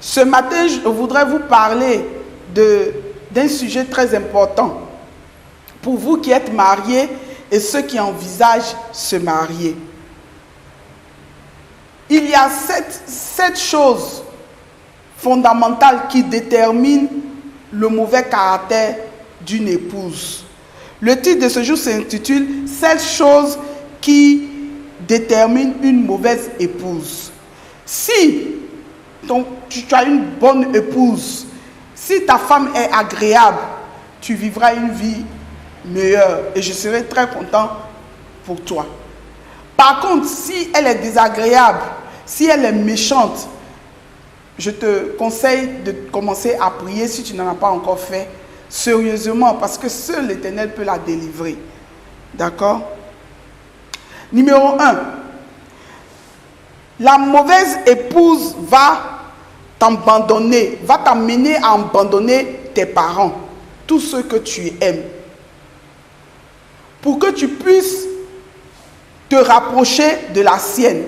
Ce matin, je voudrais vous parler d'un sujet très important pour vous qui êtes mariés et ceux qui envisagent se marier. Il y a sept choses fondamentales qui déterminent le mauvais caractère d'une épouse. Le titre de ce jour s'intitule « 7 choses qui déterminent une mauvaise épouse ». Si tu as une bonne épouse, si ta femme est agréable, tu vivras une vie meilleure et je serai très content pour toi. Par contre, si elle est désagréable, si elle est méchante, je te conseille de commencer à prier si tu n'en as pas encore fait, sérieusement, parce que seul l'Éternel peut la délivrer. D'accord? Numéro 1. La mauvaise épouse va t'abandonner, va t'amener à abandonner tes parents, tous ceux que tu aimes, pour que tu puisses te rapprocher de la sienne,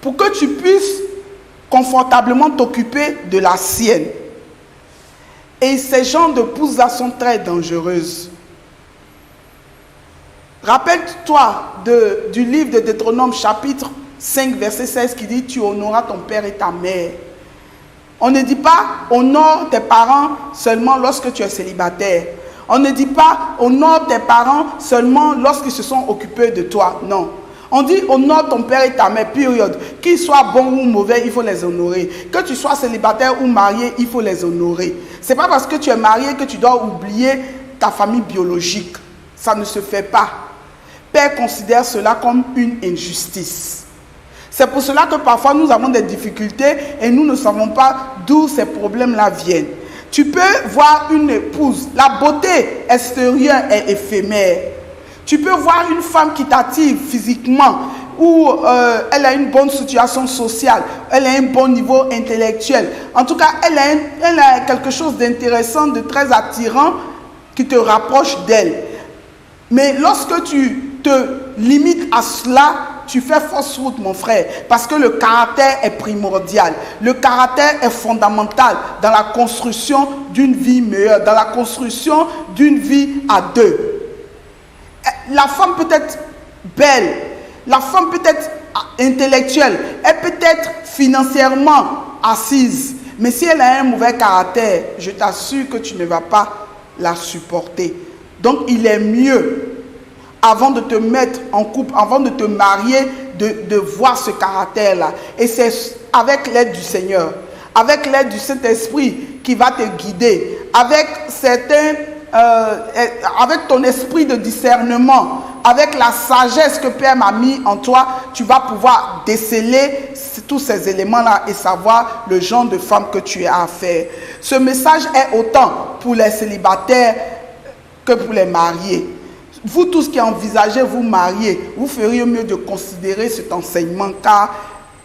pour que tu puisses confortablement t'occuper de la sienne. Et ces genres d'épouses-là sont très dangereuses. Rappelle-toi du livre de Deutéronome chapitre 5 verset 16 qui dit « Tu honoreras ton père et ta mère ». On ne dit pas « honore tes parents seulement lorsque tu es célibataire ». On ne dit pas « honore tes parents seulement lorsqu'ils se sont occupés de toi ». Non. On dit « honore ton père et ta mère », période. Qu'ils soient bons ou mauvais, il faut les honorer. Que tu sois célibataire ou marié, il faut les honorer. Ce n'est pas parce que tu es marié que tu dois oublier ta famille biologique. Ça ne se fait pas. Père considère cela comme une injustice. C'est pour cela que parfois nous avons des difficultés et nous ne savons pas d'où ces problèmes-là viennent. Tu peux voir une épouse, la beauté extérieure est éphémère. Tu peux voir une femme qui t'attire physiquement, où elle a une bonne situation sociale, elle a un bon niveau intellectuel. En tout cas, elle a quelque chose d'intéressant, de très attirant qui te rapproche d'elle. Mais lorsque tu te limites à cela, tu fais fausse route, mon frère, parce que le caractère est primordial. Le caractère est fondamental dans la construction d'une vie meilleure, dans la construction d'une vie à deux. La femme peut être belle, la femme peut être intellectuelle, elle peut être financièrement assise, mais si elle a un mauvais caractère, je t'assure que tu ne vas pas la supporter. Donc il est mieux, avant de te mettre en couple, avant de te marier, de voir ce caractère-là. Et c'est avec l'aide du Seigneur, avec l'aide du Saint-Esprit qui va te guider, avec ton esprit de discernement, avec la sagesse que Père m'a mis en toi, tu vas pouvoir déceler tous ces éléments-là et savoir le genre de femme que tu as à faire. Ce message est autant pour les célibataires que pour les mariés. Vous tous qui envisagez vous marier, vous feriez mieux de considérer cet enseignement car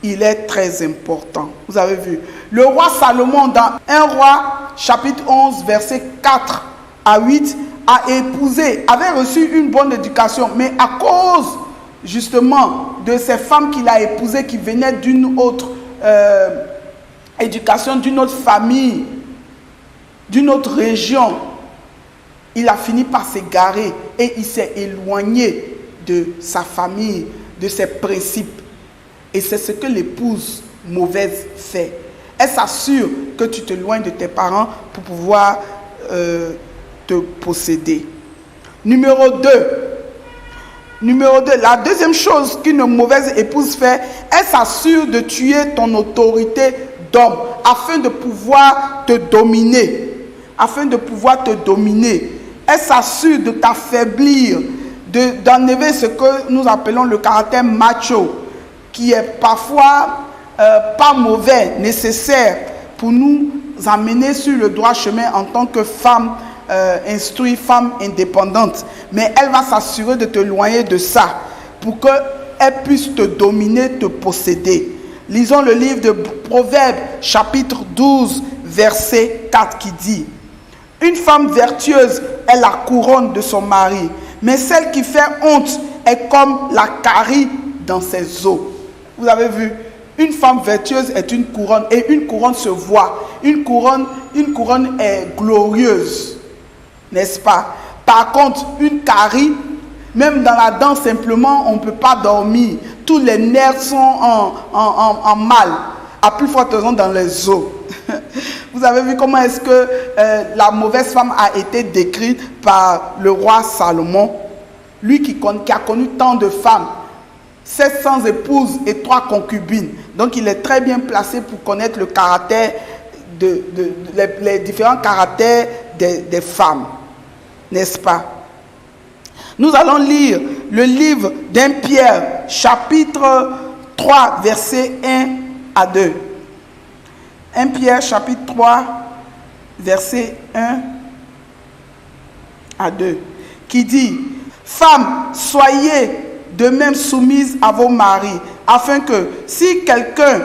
il est très important. Vous avez vu. Le roi Salomon dans 1 Roi chapitre 11 verset 4 à 8 avait reçu une bonne éducation, mais à cause justement de ces femmes qu'il a épousées qui venaient d'une autre éducation, d'une autre famille, d'une autre région, il a fini par s'égarer et il s'est éloigné de sa famille, de ses principes. Et c'est ce que l'épouse mauvaise fait. Elle s'assure que tu t'éloignes de tes parents pour pouvoir te posséder. Numéro 2, la deuxième chose qu'une mauvaise épouse fait, elle s'assure de tuer ton autorité d'homme afin de pouvoir te dominer. Elle s'assure de t'affaiblir, d'enlever ce que nous appelons le caractère macho, qui est parfois pas mauvais, nécessaire pour nous amener sur le droit chemin en tant que femme instruite, femme indépendante. Mais elle va s'assurer de te éloigner de ça pour qu'elle puisse te dominer, te posséder. Lisons le livre de Proverbes, chapitre 12, verset 4 qui dit: une femme vertueuse est la couronne de son mari, mais celle qui fait honte est comme la carie dans ses os. Vous avez vu, Une femme vertueuse est une couronne et une couronne se voit. Une couronne est glorieuse, n'est-ce pas? Par contre, une carie, même dans la danse simplement, on ne peut pas dormir. Tous les nerfs sont en mal, à plus forte raison dans les os. Vous avez vu comment est-ce que la mauvaise femme a été décrite par le roi Salomon, lui qui a connu tant de femmes, 700 épouses et 3 concubines. Donc il est très bien placé pour connaître le caractère, les différents caractères des femmes, n'est-ce pas? Nous allons lire le livre d'1 Pierre, chapitre 3, versets 1 à 2. 1 Pierre, chapitre 3, versets 1 à 2, qui dit: Femmes, soyez de même soumises à vos maris, afin que si quelqu'un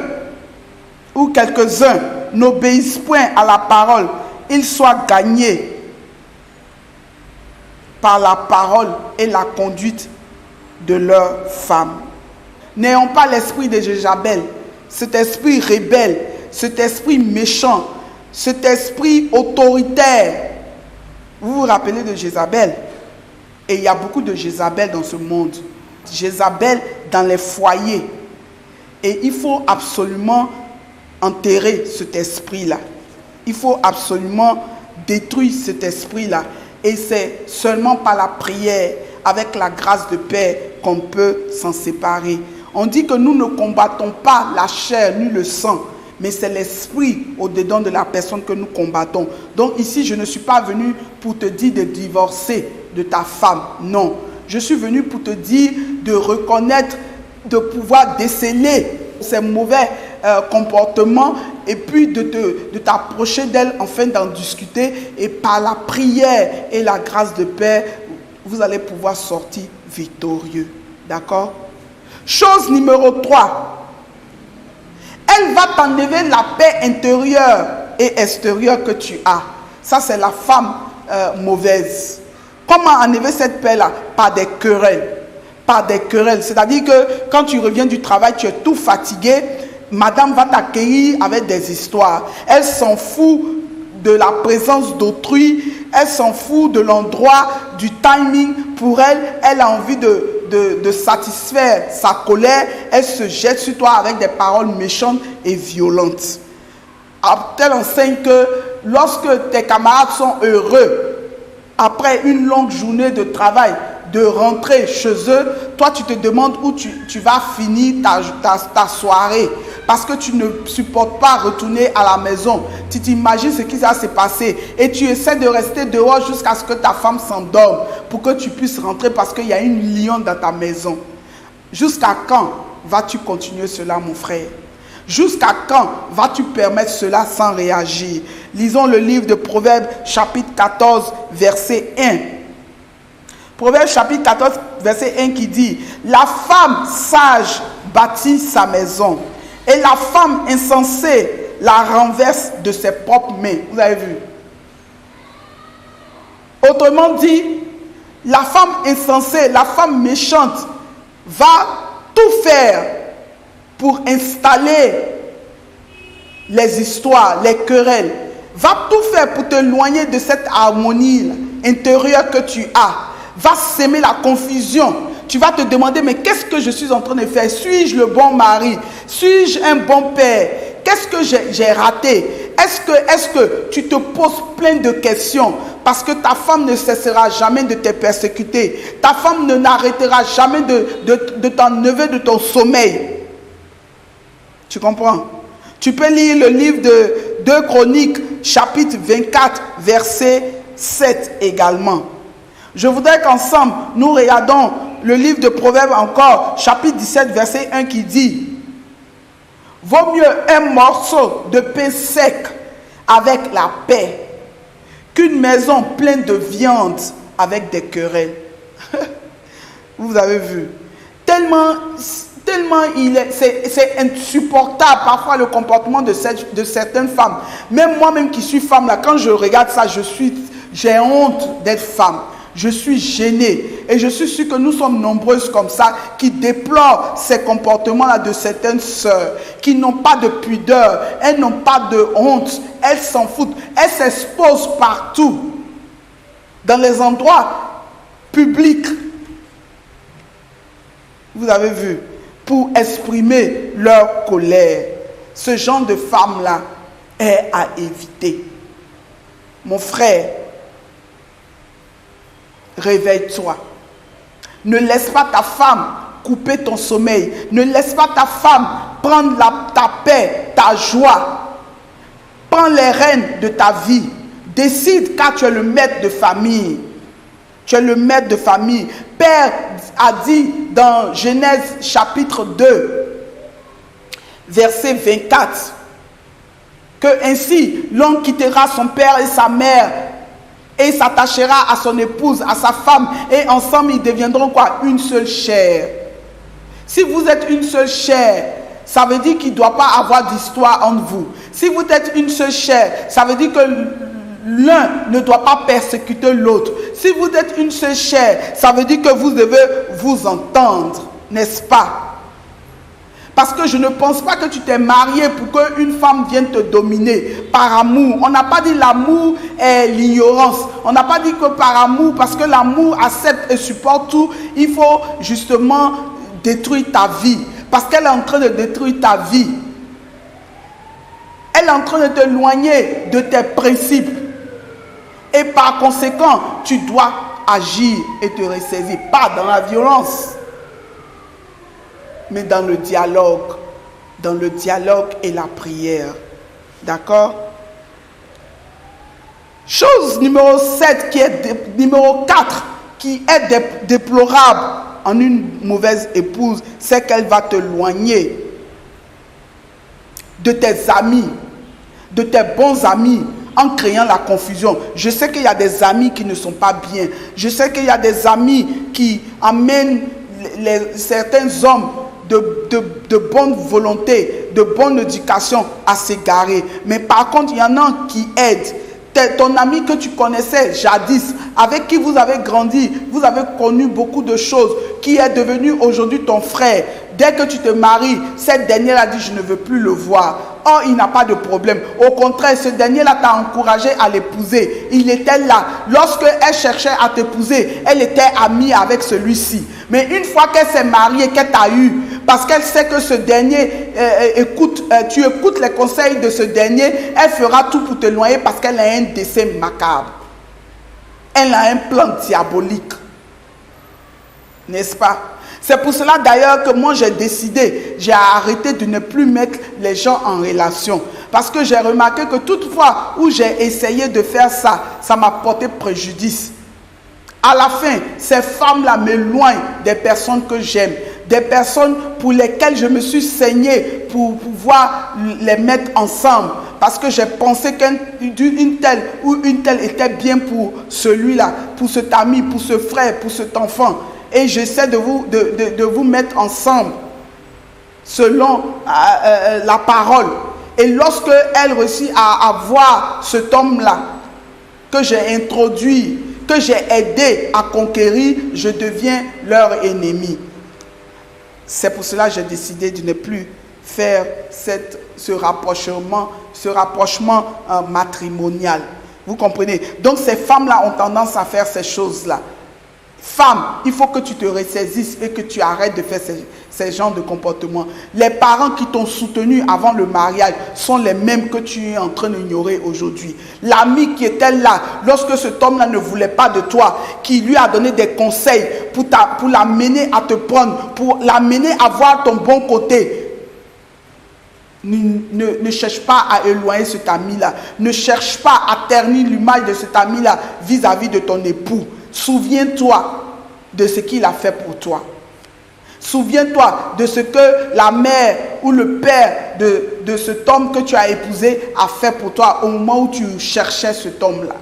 ou quelques-uns n'obéissent point à la parole, ils soient gagnés par la parole et la conduite de leur femme. N'ayons pas l'esprit de Jézabel, cet esprit rebelle, cet esprit méchant, cet esprit autoritaire. Vous vous rappelez de Jézabel? Et il y a beaucoup de Jézabel dans ce monde. Jézabel dans les foyers. Et il faut absolument enterrer cet esprit-là. Il faut absolument détruire cet esprit-là. Et c'est seulement par la prière, avec la grâce de Père, qu'on peut s'en séparer. On dit que nous ne combattons pas la chair ni le sang, mais c'est l'esprit au-dedans de la personne que nous combattons. Donc ici, je ne suis pas venu pour te dire de divorcer de ta femme. Non, je suis venu pour te dire de reconnaître, de pouvoir déceler ces mauvais comportements et puis de t'approcher d'elle afin d'en discuter. Et par la prière et la grâce de Père, vous allez pouvoir sortir victorieux. D'accord? Chose numéro 3. Elle va t'enlever la paix intérieure et extérieure que tu as. Ça, c'est la femme mauvaise. Comment enlever cette paix-là? Par des querelles. Par des querelles. C'est-à-dire que quand tu reviens du travail, tu es tout fatigué. Madame va t'accueillir avec des histoires. Elle s'en fout de la présence d'autrui. Elle s'en fout de l'endroit, du timing. Pour elle, elle a envie de satisfaire sa colère. Elle se jette sur toi avec des paroles méchantes et violentes. Elle enseigne que lorsque tes camarades sont heureux, après une longue journée de travail, de rentrer chez eux, toi tu te demandes où tu vas finir ta soirée. Parce que tu ne supportes pas retourner à la maison. Tu t'imagines ce qui va se passer. Et tu essaies de rester dehors jusqu'à ce que ta femme s'endorme. Pour que tu puisses rentrer parce qu'il y a une lionne dans ta maison. Jusqu'à quand vas-tu continuer cela, mon frère? Jusqu'à quand vas-tu permettre cela sans réagir? Lisons le livre de Proverbes chapitre 14 verset 1. Proverbes chapitre 14 verset 1 qui dit: La femme sage bâtit sa maison et la femme insensée la renverse de ses propres mains. Vous avez vu? Autrement dit, la femme insensée, la femme méchante va tout faire pour installer les histoires, les querelles. Va tout faire pour t'éloigner de cette harmonie intérieure que tu as. Va s'aimer la confusion. Tu vas te demander, mais qu'est-ce que je suis en train de faire? Suis-je le bon mari? Suis-je un bon père? Qu'est-ce que j'ai raté? Est-ce que tu te poses plein de questions? Parce que ta femme ne cessera jamais de te persécuter. Ta femme ne n'arrêtera jamais de t'enlever de ton sommeil. Tu comprends? Tu peux lire le livre de 2 Chroniques, chapitre 24, verset 7 également. Je voudrais qu'ensemble, nous regardons le livre de Proverbes encore, chapitre 17, verset 1 qui dit: Vaut mieux un morceau de pain sec avec la paix qu'une maison pleine de viande avec des querelles. Vous avez vu? Tellement c'est insupportable parfois le comportement de certaines femmes. Même moi-même qui suis femme, là, quand je regarde ça, j'ai honte d'être femme. Je suis gênée. Et je suis sûr que nous sommes nombreuses comme ça qui déplorent ces comportements-là de certaines sœurs, qui n'ont pas de pudeur, elles n'ont pas de honte, elles s'en foutent, elles s'exposent partout, dans les endroits publics. Vous avez vu, pour exprimer leur colère. Ce genre de femme-là est à éviter. Mon frère, réveille-toi. Ne laisse pas ta femme couper ton sommeil. Ne laisse pas ta femme prendre ta paix, ta joie. Prends les rênes de ta vie. Décide, car tu es le maître de famille. Tu es le maître de famille. Père a dit dans Genèse chapitre 2, verset 24, que ainsi l'homme quittera son père et sa mère et s'attachera à son épouse, à sa femme, et ensemble ils deviendront quoi? Une seule chair. Si vous êtes une seule chair, ça veut dire qu'il ne doit pas avoir d'histoire entre vous. Si vous êtes une seule chair, ça veut dire que l'un ne doit pas persécuter l'autre. Si vous êtes une seule chair, ça veut dire que vous devez vous entendre, n'est-ce pas? Parce que je ne pense pas que tu t'es marié pour qu'une femme vienne te dominer par amour. On n'a pas dit l'amour est l'ignorance. On n'a pas dit que par amour, parce que l'amour accepte et supporte tout, il faut justement détruire ta vie. Parce qu'elle est en train de détruire ta vie. Elle est en train de t'éloigner de tes principes. Et par conséquent, tu dois agir et te ressaisir. Pas dans la violence, mais dans le dialogue. Dans le dialogue et la prière. D'accord? Chose numéro 7, numéro 4, qui est déplorable en une mauvaise épouse, c'est qu'elle va t'éloigner de tes amis, de tes bons amis, en créant la confusion. Je sais qu'il y a des amis qui ne sont pas bien. Je sais qu'il y a des amis qui amènent certains hommes de bonne volonté, de bonne éducation à s'égarer. Mais par contre, il y en a qui aident. Ton ami que tu connaissais jadis, avec qui vous avez grandi, vous avez connu beaucoup de choses, qui est devenu aujourd'hui ton frère. Dès que tu te maries, cette dernière a dit, je ne veux plus le voir. Or, il n'a pas de problème. Au contraire, ce dernier-là t'a encouragé à l'épouser. Il était là. Lorsqu'elle cherchait à t'épouser, elle était amie avec celui-ci. Mais une fois qu'elle s'est mariée, qu'elle t'a eu, parce qu'elle sait que ce dernier tu écoutes les conseils de ce dernier, elle fera tout pour te noyer parce qu'elle a un dessein macabre. Elle a un plan diabolique. N'est-ce pas? C'est pour cela d'ailleurs que moi j'ai arrêté de ne plus mettre les gens en relation. Parce que j'ai remarqué que toutefois où j'ai essayé de faire ça, ça m'a porté préjudice. À la fin, ces femmes-là m'éloignent des personnes que j'aime, des personnes pour lesquelles je me suis saigné pour pouvoir les mettre ensemble. Parce que j'ai pensé qu'une telle ou une telle était bien pour celui-là, pour cet ami, pour ce frère, pour cet enfant. Et j'essaie de vous mettre ensemble selon la parole. Et lorsque elle réussit à avoir cet homme-là que j'ai introduit, que j'ai aidé à conquérir, je deviens leur ennemi. C'est pour cela que j'ai décidé de ne plus faire ce rapprochement matrimonial. Vous comprenez? Donc ces femmes-là ont tendance à faire ces choses-là. Femme, il faut que tu te ressaisisses et que tu arrêtes de faire ces genres de comportements. Les parents qui t'ont soutenu avant le mariage sont les mêmes que tu es en train d'ignorer aujourd'hui. L'ami qui était là, lorsque cet homme-là ne voulait pas de toi, qui lui a donné des conseils pour l'amener à te prendre, pour l'amener à voir ton bon côté. Ne cherche pas à éloigner cet ami-là. Ne cherche pas à ternir l'image de cet ami-là vis-à-vis de ton époux. Souviens-toi de ce qu'il a fait pour toi. Souviens-toi de ce que la mère ou le père de cet homme que tu as épousé a fait pour toi au moment où tu cherchais cet homme-là.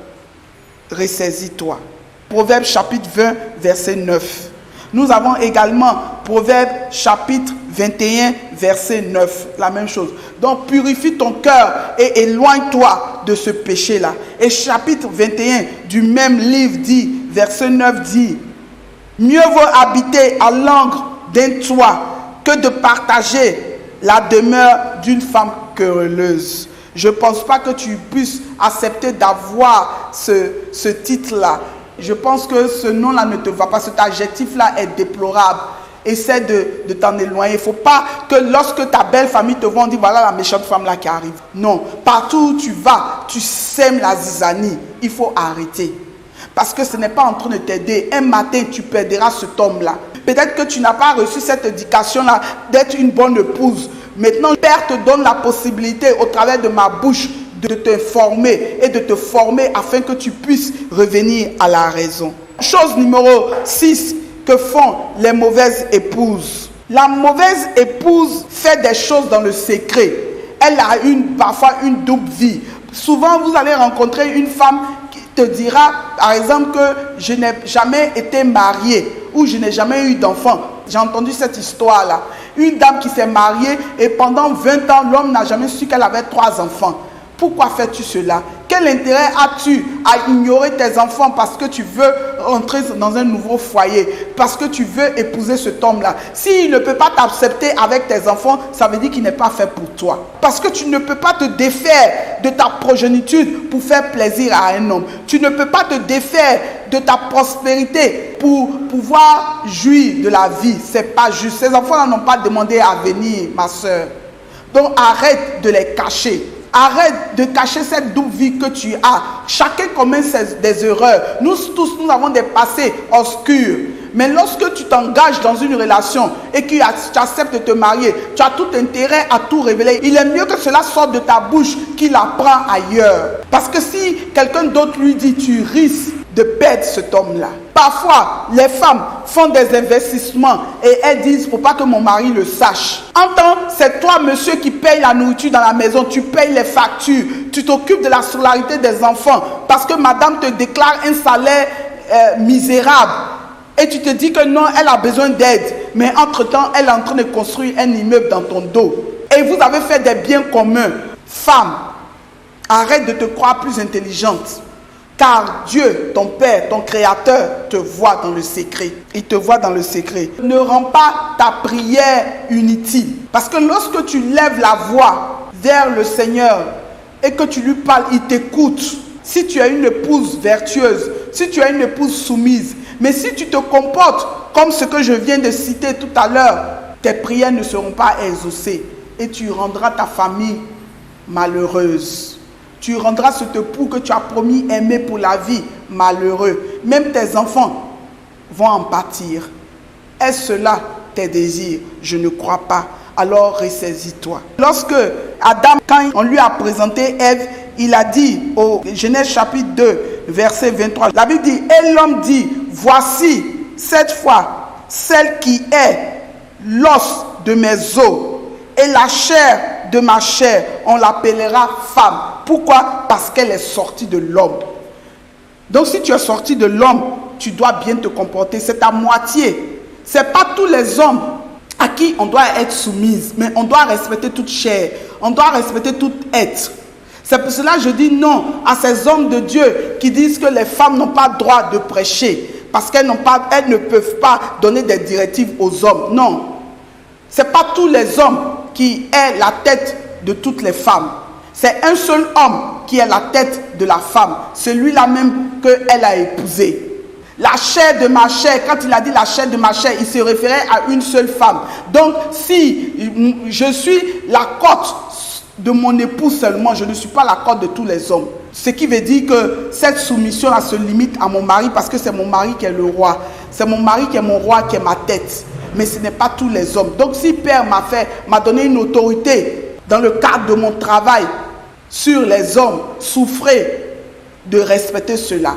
Ressaisis-toi. Proverbe chapitre 20, verset 9. Nous avons également Proverbe chapitre 21, verset 9. La même chose. Donc purifie ton cœur et éloigne-toi de ce péché-là. Et chapitre 21 du même livre dit, verset 9 dit, Mieux vaut habiter à l'angle d'un toit que de partager la demeure d'une femme querelleuse. Je ne pense pas que tu puisses accepter d'avoir ce titre-là. Je pense que ce nom-là ne te va pas, cet adjectif-là est déplorable. Essaie de t'en éloigner. Il ne faut pas que lorsque ta belle famille te voit, on dit voilà la méchante femme-là qui arrive. Non, partout où tu vas, tu sèmes la zizanie. Il faut arrêter. Parce que ce n'est pas en train de t'aider. Un matin, tu perdras cet homme-là. Peut-être que tu n'as pas reçu cette éducation-là d'être une bonne épouse. Maintenant, le Père te donne la possibilité, au travers de ma bouche, de t'informer et de te former afin que tu puisses revenir à la raison. Chose numéro 6 que font les mauvaises épouses. La mauvaise épouse fait des choses dans le secret. Elle a parfois une double vie. Souvent, vous allez rencontrer une femme qui te dira, par exemple, que je n'ai jamais été mariée ou je n'ai jamais eu d'enfant. J'ai entendu cette histoire-là. Une dame qui s'est mariée et pendant 20 ans, l'homme n'a jamais su qu'elle avait 3 enfants. Pourquoi fais-tu cela? Quel intérêt as-tu à ignorer tes enfants parce que tu veux entrer dans un nouveau foyer, parce que tu veux épouser cet homme-là? S'il ne peut pas t'accepter avec tes enfants, ça veut dire qu'il n'est pas fait pour toi. Parce que tu ne peux pas te défaire de ta progéniture pour faire plaisir à un homme. Tu ne peux pas te défaire de ta prospérité pour pouvoir jouir de la vie. C'est pas juste. Ces enfants n'ont pas demandé à venir, ma soeur. Donc arrête de les cacher. Arrête de cacher cette double vie que tu as. Chacun commet des erreurs. Nous tous, nous avons des passés obscurs. Mais lorsque tu t'engages dans une relation et que tu acceptes de te marier, tu as tout intérêt à tout révéler. Il est mieux que cela sorte de ta bouche qu'il apprend ailleurs. Parce que si quelqu'un d'autre lui dit, tu risques de perdre cet homme-là. Parfois, les femmes font des investissements et elles disent, il ne faut pas que mon mari le sache. Entends, c'est toi, monsieur, qui paye la nourriture dans la maison, tu payes les factures, tu t'occupes de la scolarité des enfants parce que madame te déclare un salaire misérable. Et tu te dis que non, elle a besoin d'aide. Mais entre-temps, elle est en train de construire un immeuble dans ton dos. Et vous avez fait des biens communs. Femme, arrête de te croire plus intelligente. Car Dieu, ton Père, ton Créateur, te voit dans le secret. Il te voit dans le secret. Ne rends pas ta prière inutile. Parce que lorsque tu lèves la voix vers le Seigneur et que tu lui parles, il t'écoute. Si tu as une épouse vertueuse, si tu as une épouse soumise, mais si tu te comportes comme ce que je viens de citer tout à l'heure, tes prières ne seront pas exaucées et tu rendras ta famille malheureuse. Tu rendras cet époux que tu as promis aimer pour la vie malheureux. Même tes enfants vont en pâtir. Est-ce cela tes désirs? Je ne crois pas. Alors ressaisis-toi. Lorsque Adam, quand on lui a présenté Ève, il a dit au Genèse chapitre 2, verset 23, la Bible dit, et l'homme dit, voici cette fois celle qui est l'os de mes os et la chair de ma chair, on l'appellera femme. Pourquoi? Parce qu'elle est sortie de l'homme. Donc si tu es sorti de l'homme, tu dois bien te comporter. C'est à moitié. Ce n'est pas tous les hommes à qui on doit être soumise, mais on doit respecter toute chair. On doit respecter tout être. C'est pour cela que je dis non à ces hommes de Dieu qui disent que les femmes n'ont pas le droit de prêcher parce qu'elles ne peuvent pas donner des directives aux hommes. Non. Ce n'est pas tous les hommes qui est la tête de toutes les femmes. C'est un seul homme qui est la tête de la femme. Celui-là même qu'elle a épousé. La chair de ma chair, quand il a dit la chair de ma chair, il se référait à une seule femme. Donc, si je suis la côte de mon époux seulement, je ne suis pas la côte de tous les hommes. Ce qui veut dire que cette soumission-là se limite à mon mari parce que c'est mon mari qui est le roi. C'est mon mari qui est mon roi, qui est ma tête. Mais ce n'est pas tous les hommes. Donc, si Père m'a donné une autorité dans le cadre de mon travail sur les hommes, souffrez de respecter cela.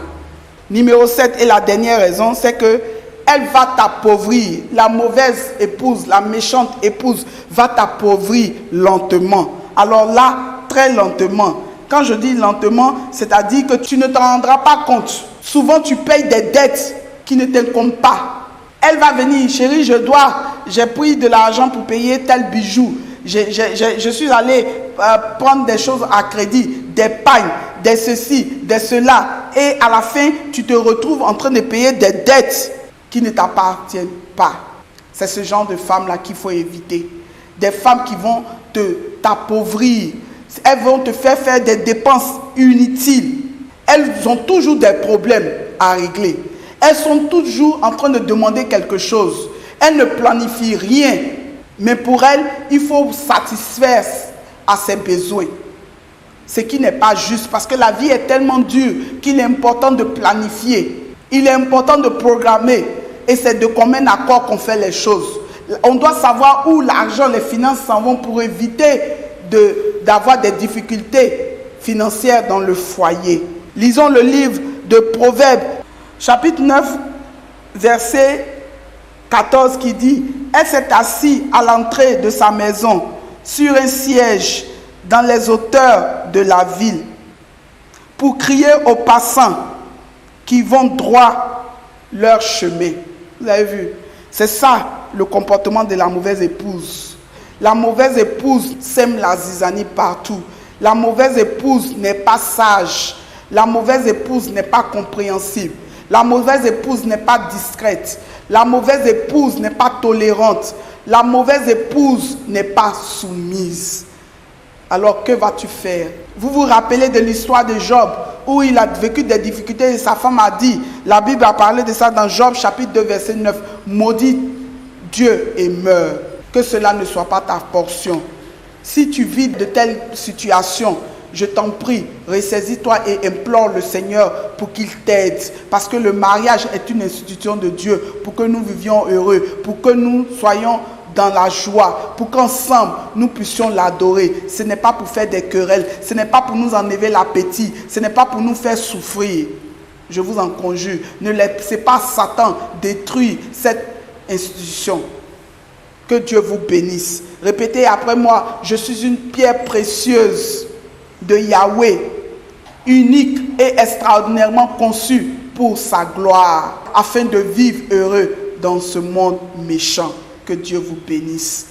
Numéro 7 et la dernière raison, c'est que elle va t'appauvrir. La mauvaise épouse, la méchante épouse va t'appauvrir lentement. Alors là, très lentement. Quand je dis lentement, c'est-à-dire que tu ne t'en rendras pas compte. Souvent, tu payes des dettes qui ne t'incombent pas. Elle va venir, chérie, j'ai pris de l'argent pour payer tel bijou. Je suis allé prendre des choses à crédit, des pagnes, des ceci, des cela. Et à la fin, tu te retrouves en train de payer des dettes qui ne t'appartiennent pas. C'est ce genre de femmes-là qu'il faut éviter. Des femmes qui vont t'appauvrir. Elles vont te faire des dépenses inutiles. Elles ont toujours des problèmes à régler. Elles sont toujours en train de demander quelque chose. Elles ne planifient rien. Mais pour elles, il faut satisfaire à ses besoins. Ce qui n'est pas juste parce que la vie est tellement dure qu'il est important de planifier. Il est important de programmer. Et c'est de commun accord qu'on fait les choses. On doit savoir où l'argent, les finances s'en vont pour éviter d'avoir des difficultés financières dans le foyer. Lisons le livre de Proverbes, chapitre 9, verset 14 qui dit « Elle s'est assise à l'entrée de sa maison, sur un siège dans les hauteurs de la ville, pour crier aux passants qui vont droit leur chemin. » Vous avez vu? C'est ça le comportement de la mauvaise épouse. La mauvaise épouse sème la zizanie partout. La mauvaise épouse n'est pas sage. La mauvaise épouse n'est pas compréhensible. La mauvaise épouse n'est pas discrète. La mauvaise épouse n'est pas tolérante. La mauvaise épouse n'est pas soumise. Alors que vas-tu faire? Vous vous rappelez de l'histoire de Job où il a vécu des difficultés et sa femme a dit, la Bible a parlé de ça dans Job chapitre 2 verset 9, maudit Dieu et meurs. Que cela ne soit pas ta portion. Si tu vis de telles situations, je t'en prie, ressaisis-toi et implore le Seigneur pour qu'il t'aide. Parce que le mariage est une institution de Dieu pour que nous vivions heureux, pour que nous soyons dans la joie, pour qu'ensemble nous puissions l'adorer. Ce n'est pas pour faire des querelles, ce n'est pas pour nous enlever l'appétit, ce n'est pas pour nous faire souffrir. Je vous en conjure, ne laissez pas Satan détruire cette institution. Que Dieu vous bénisse. Répétez après moi, je suis une pierre précieuse de Yahweh, unique et extraordinairement conçue pour sa gloire, afin de vivre heureux dans ce monde méchant. Que Dieu vous bénisse.